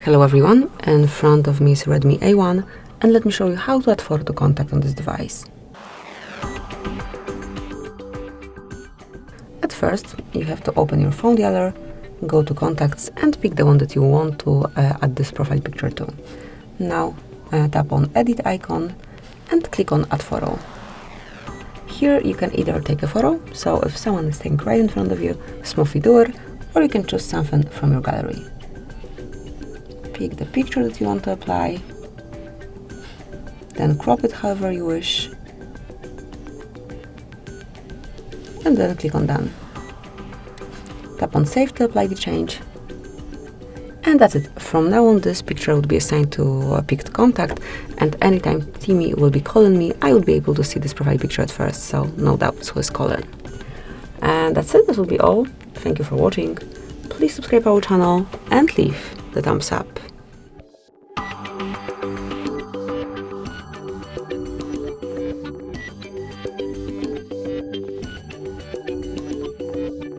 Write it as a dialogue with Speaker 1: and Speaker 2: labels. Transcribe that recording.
Speaker 1: Hello everyone, in front of me is Redmi A1 and let me show you how to add photo to contact on this device. At first, you have to open your phone dialer, go to contacts and pick the one that you want to add this profile picture to. Now tap on edit icon and click on add photo. Here you can either take a photo, so if someone is standing right in front of you, smoothly do it, or you can choose something from your gallery. Pick the picture that you want to apply, then crop it however you wish, and then click on done. Tap on save to apply the change, and that's it. From now on, this picture would be assigned to a picked contact, and anytime Timmy will be calling me, I would be able to see this profile picture at first, so no doubts who is calling. And that's it, this will be all. Thank you for watching. Please subscribe our channel and leave the thumbs up.